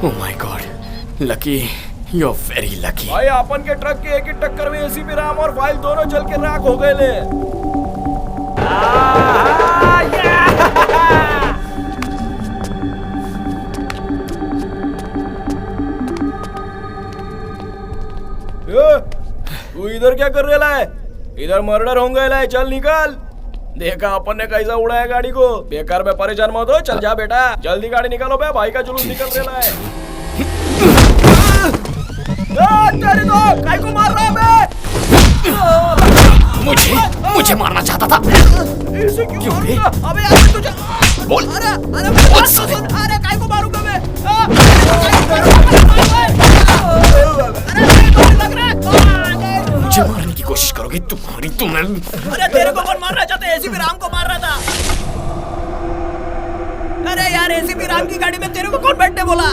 Oh my God, lucky, you are very lucky. भाई अपन के ट्रक के एक ही टक्कर में एसीपी राम और फाइल दोनों जल के राख हो गए ले। तू इधर क्या कर रहा है? इधर मर्डर हो गया है, चल निकल। देखा अपन ने कैसा उड़ाया गाड़ी को। बेकार में परेशान मत हो, चल जा बेटा, जल्दी गाड़ी निकालो बे, भाई का जुलूस निकल रहा है। तेरी तो काय को मार रहा है बे? मुझे मारना चाहता था। इसे क्यों मार रहा? अबे यार तुझे बोल। अरे काय को मारूंगा मैं? मुझे मारने की कोशिश करोगे? तुम्हें अरे तेरे को कौन मारना चाहते? एसीपी राम को मार रहा था। अरे यार एसीपी राम की गाड़ी में तेरे को कौन बैठने बोला?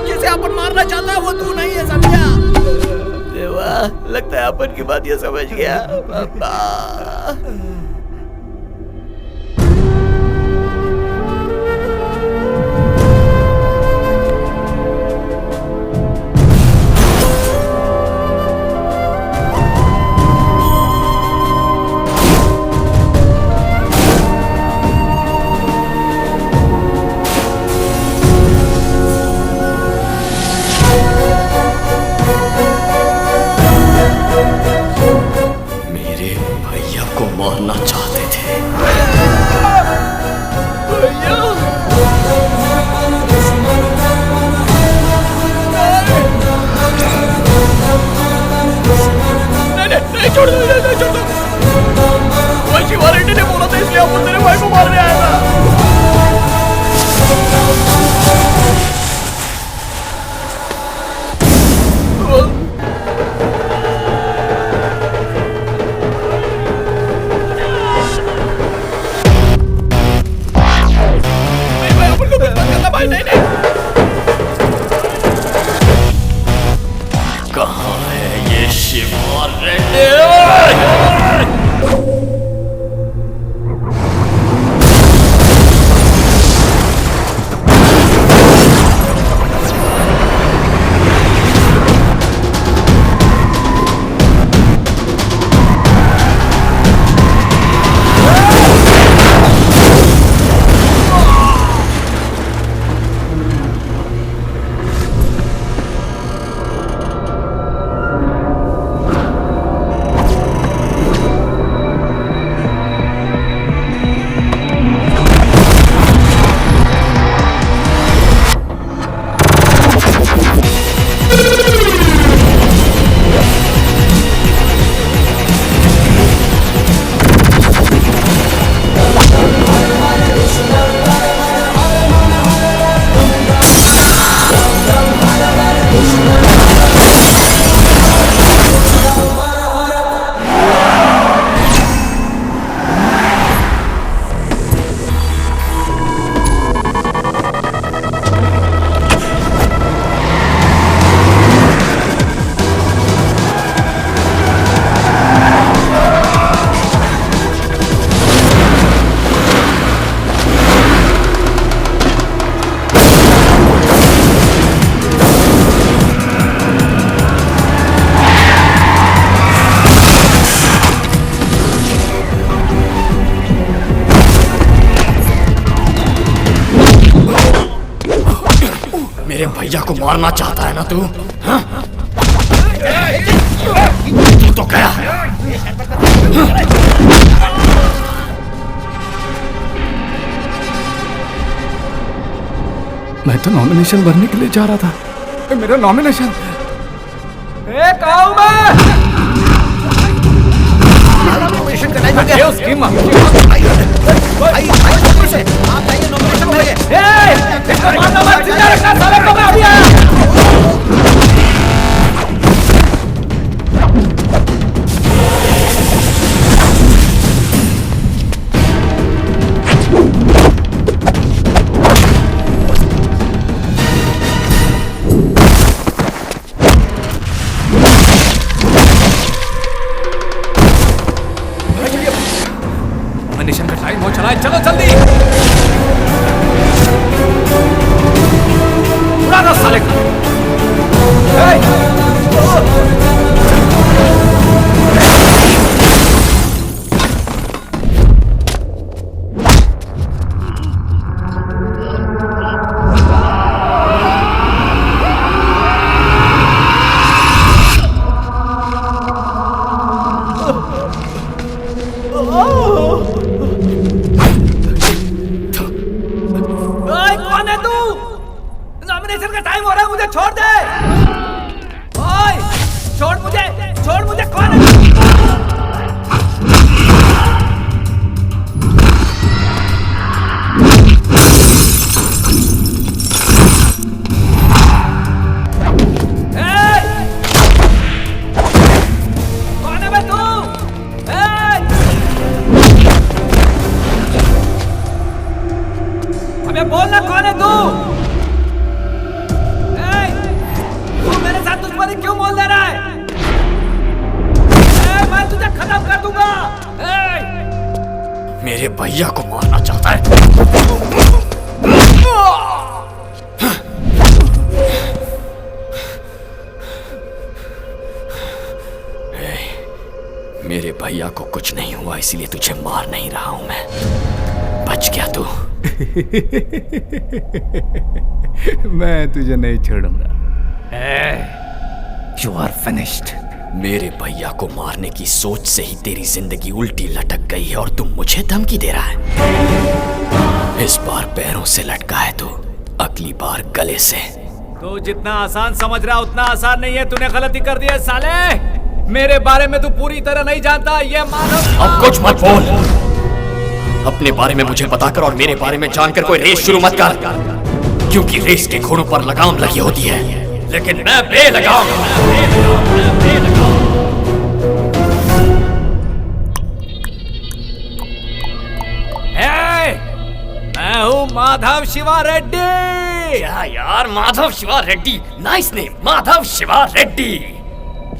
जिसे अपन मारना चाहता है वो तू नहीं है, समझा? देवा, लगता है अपन की बात ये समझ गया। पापा मारना चाहते थे। नहीं छोड़ दो, नहीं छोड़ दो। भाई शिवारेड्डी ने बोला था इसलिए अपन तेरे भाई को मारने आया था। भाई नहीं नहीं। कहाँ है ये शिवारेड्डी? मेरे भैया को मारना चाहता है ना तू? हाँ? तू तो गया। मैं तो नॉमिनेशन भरने के लिए जा रहा था। मेरा नॉमिनेशन कहाँ हूँ मैं? नॉमिनेशन करना है। नॉमिनेशन का टाइम हो चला है, चलो जल्दी। बोलना कौन है तू? तू मेरे साथ दुश्मनी क्यों बोल दे रहा है? मैं तुझे खत्म कर दूंगा। मेरे भैया को मारना चाहता है? मेरे भैया को कुछ नहीं हुआ, इसलिए तुझे मार नहीं रहा हूं मैं। बच गया तू। मैं तुझे नहीं छोड़ूंगा। You are finished. मेरे भैया को मारने की सोच से ही तेरी जिंदगी उल्टी लटक गई है और तुम मुझे धमकी दे रहा है। इस बार पैरों से लटका है तू, अगली बार गले से। तू जितना आसान समझ रहा उतना आसान नहीं है। तूने गलती कर दी है साले। मेरे बारे में तू पूरी तरह नहीं जानता। ये मानव अब कुछ मत बोल। अपने बारे में मुझे बताकर और मेरे बारे में जानकर कोई रेस शुरू मत कर, क्योंकि रेस के घोड़ों पर लगाम लगी होती है, लेकिन मैं बेलगाम। मैं हूँ माधव शिवा रेड्डी। क्या यार, Madhav Shiva Reddy? Nice name, Madhav Shiva Reddy.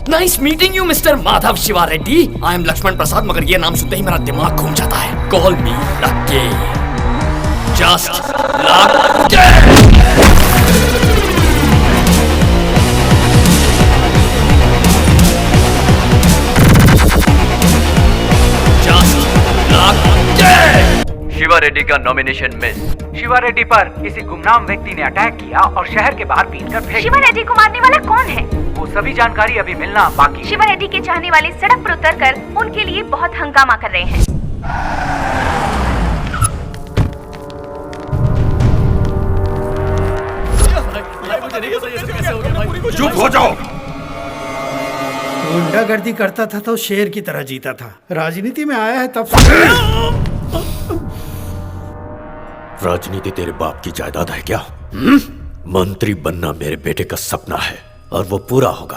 Nice meeting you mister Madhav Shiva Reddy. I am Lakshman Prasad, मगर ये नाम सुनते ही मेरा दिमाग घूम जाता है। कॉल मी लक्की, जस्ट लक्की। शिवा रेड्डी का नॉमिनेशन मिस। शिवा रेड्डी पर किसी गुमनाम व्यक्ति ने अटैक किया और शहर के बाहर पीटकर फेंक। शिवा रेड्डी को मारने वाला कौन है? वो सभी जानकारी अभी मिलना बाकी है। शिवा रेड्डी के चाहने वाले सड़क पर उतरकर उनके लिए बहुत हंगामा कर रहे हैं। चुप हो जाओ। गुंडागर्दी करता था तो शेर की तरह जीता था, राजनीति में आया है तब राजनीति तेरे बाप की जायदाद है क्या? मंत्री बनना मेरे बेटे का सपना है और वो पूरा होगा।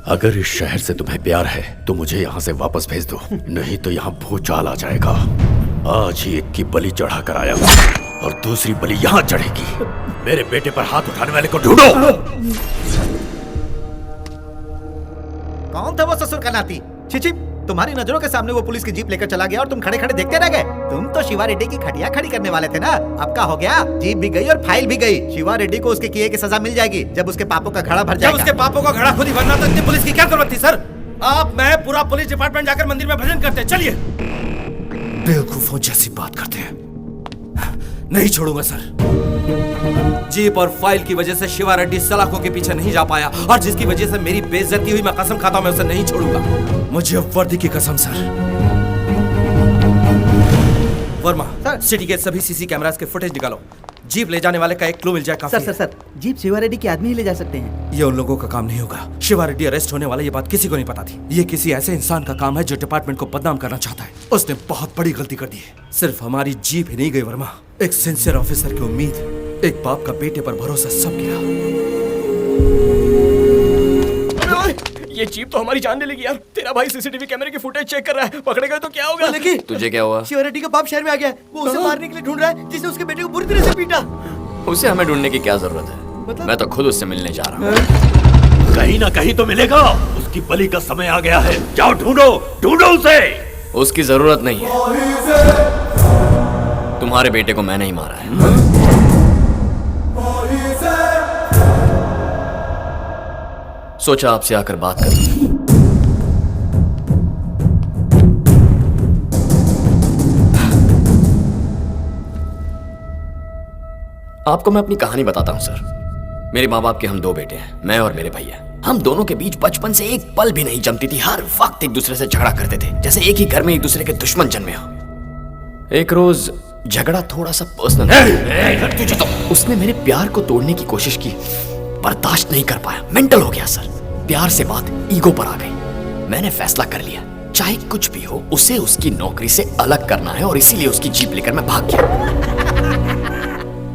अगर इस शहर से तुम्हें प्यार है तो मुझे यहाँ से वापस भेज दो, नहीं तो यहाँ भूचाल आ जाएगा। आज ही एक की बलि चढ़ा कर आया और दूसरी बलि यहाँ चढ़ेगी। मेरे बेटे पर हाथ उठाने वाले को ढूंढो। कौन था वो ससुर का नाती? छिछि, तुम्हारी नजरों के सामने वो पुलिस की जीप लेकर चला गया और तुम खड़े खड़े देखते रह गए। तुम तो शिवा रेड्डी की खटिया खड़ी करने वाले थे ना। अब क्या हो गया? जीप भी गई और फाइल भी गई। शिवा रेड्डी को उसके किए की सजा मिल जाएगी जब उसके पापों का घड़ा भर जाएगा। जब उसके पापों का घड़ा खुद ही भरना था, इतनी पुलिस की क्या जरूरत थी? सर, आप मैं पूरा पुलिस डिपार्टमेंट जाकर मंदिर में भजन करते हैं। चलिए। बेवकूफों जैसी बात करते हैं। नहीं छोड़ूंगा सर। जीप और फाइल की वजह से शिवा रेड्डी सलाखों के पीछे नहीं जा पाया और जिसकी वजह से मेरी बेइज्जती हुई, मैं कसम खाता हूं मैं उसे नहीं छोड़ूंगा। मुझे वर्दी की कसम सर। वर्मा सर, सिटी के सभी सीसी कैमरास के फुटेज निकालो। जीप ले जाने वाले का एक क्लू मिल जाए काफी। सर, जीप शिवा रेड्डी के आदमी ही ले जा सकते हैं। ये उन लोगों का काम नहीं होगा। शिवा रेड्डी अरेस्ट होने वाला, ये बात किसी को नहीं पता थी। ये किसी ऐसे इंसान का काम है जो डिपार्टमेंट को बदनाम करना चाहता है। उसने बहुत बड़ी गलती कर दी है। सिर्फ हमारी जीप ही नहीं गई वर्मा, एक सिंसियर ऑफिसर की उम्मीद, एक बाप का बेटे पर भरोसा सब गिरा। ये जीप तो हमारी जान ले लेगी यार। तेरा भाई सीसीटीवी कैमरे की फुटेज चेक कर रहा है, पकड़े गए तो क्या होगा? तुझे क्या हुआ? शिवा रेड्डी का बाप शहर में आ गया है। वो उसे मारने के लिए ढूंढ रहा है जिसने उसके बेटे को बुरी तरह से पीटा। उसे हमें ढूंढने की क्या जरूरत है? मैं तो खुद उससे मिलने जा रहा हूँ। कहीं ना कहीं तो मिलेगा। उसकी बलि का समय आ गया है। जाओ ढूंढो, ढूंढो उसे। उसकी जरूरत नहीं है। तुम्हारे बेटे को मैंने ही मारा है। सोचा आपसे आकर बात कर लूं। आपको मैं अपनी कहानी बताता हूं सर। मेरे माँ बाप के हम दो बेटे हैं, मैं और मेरे भैया। हम दोनों के बीच बचपन से एक पल भी नहीं जमती थी। हर वक्त एक दूसरे से झगड़ा करते थे, जैसे एक ही घर में एक दूसरे के दुश्मन जन्मे हो। एक रोज झगड़ा थोड़ा सा पर्सनल, तुझे तो उसने मेरे प्यार को तोड़ने की कोशिश की, बर्दाश्त नहीं कर पाया, मेंटल हो गया सर। प्यार से बात ईगो पर आ गई। मैंने फैसला कर लिया, चाहे कुछ भी हो उसे उसकी नौकरी से अलग करना है और इसीलिए उसकी जीप लेकर मैं भाग गया।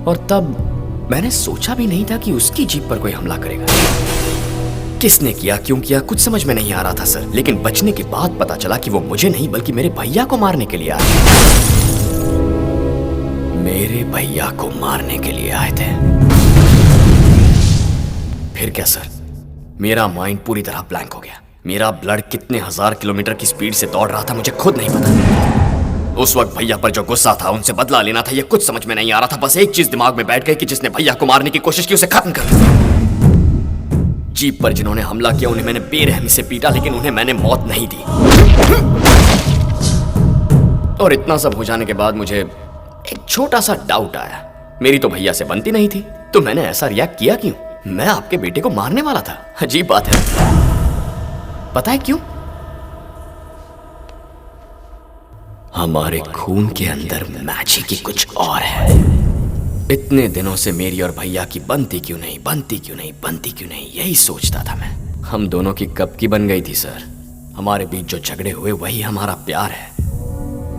और तब मैंने सोचा भी नहीं था कि उसकी जीप पर कोई हमला करेगा। किसने किया, क्यों किया, कुछ समझ में नहीं आ रहा था सर। लेकिन बचने के बाद पता चला कि वो मुझे नहीं बल्कि मेरे भैया को मारने के लिए आया। मेरे भैया को मारने के लिए आए थे। फिर क्या सर, मेरा माइंड पूरी तरह ब्लैंक हो गया। मेरा ब्लड कितने 1000 किलोमीटर की स्पीड से दौड़ रहा था मुझे खुद नहीं पता। उस वक्त भैया पर जो गुस्सा था, उनसे बदला लेना था, ये कुछ समझ में नहीं आ रहा था। बस एक चीज दिमाग में बैठ गई कि जिसने भैया को मारने की कोशिश की उसे खत्म कर दिया। जीप पर जिन्होंने हमला किया उन्हें मैंने बेरहमी से पीटा, लेकिन उन्हें मैंने मौत नहीं दी। और इतना सब हो जाने के बाद मुझे एक छोटा सा डाउट आया। मेरी तो भैया से बनती नहीं थी, तो मैंने ऐसा रिएक्ट किया क्यों? मैं आपके बेटे को मारने वाला था। अजीब बात है। पता है क्यों? हमारे खून के अंदर मैजिक ही कुछ और है। इतने दिनों से मेरी और भैया की बनती क्यों नहीं, बनती क्यों नहीं, बनती क्यों नहीं, यही सोचता था मैं। हम दोनों की कब की बन गई थी सर। हमारे बीच जो झगड़े हुए वही हमारा प्यार है।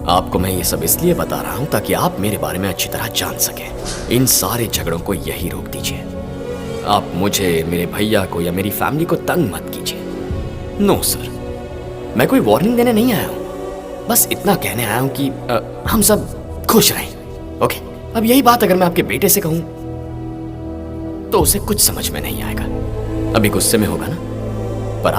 आपको मैं ये सब इसलिए बता रहा हूं ताकि आप मेरे बारे में अच्छी तरह जान सकें। इन सारे झगड़ों को यही रोक दीजिए। आप मुझे, मेरे भैया को या मेरी फैमिली को तंग मत कीजिए। नो सर, मैं कोई वार्निंग देने नहीं आया हूं। बस इतना कहने आया हूं कि हम सब खुश रहें। ओके, अब यही बात अगर मैं आपके बेटे से कहूं तो उसे कुछ समझ में नहीं आएगा। अभी गुस्से में होगा ना, पर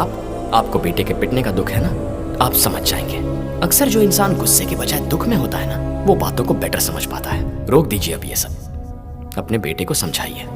आपको बेटे के पिटने का दुख है ना, आप समझ जाएंगे। अक्सर जो इंसान गुस्से की बजाय दुख में होता है ना, वो बातों को बेटर समझ पाता है। रोक दीजिए अब ये सब, अपने बेटे को समझाइए।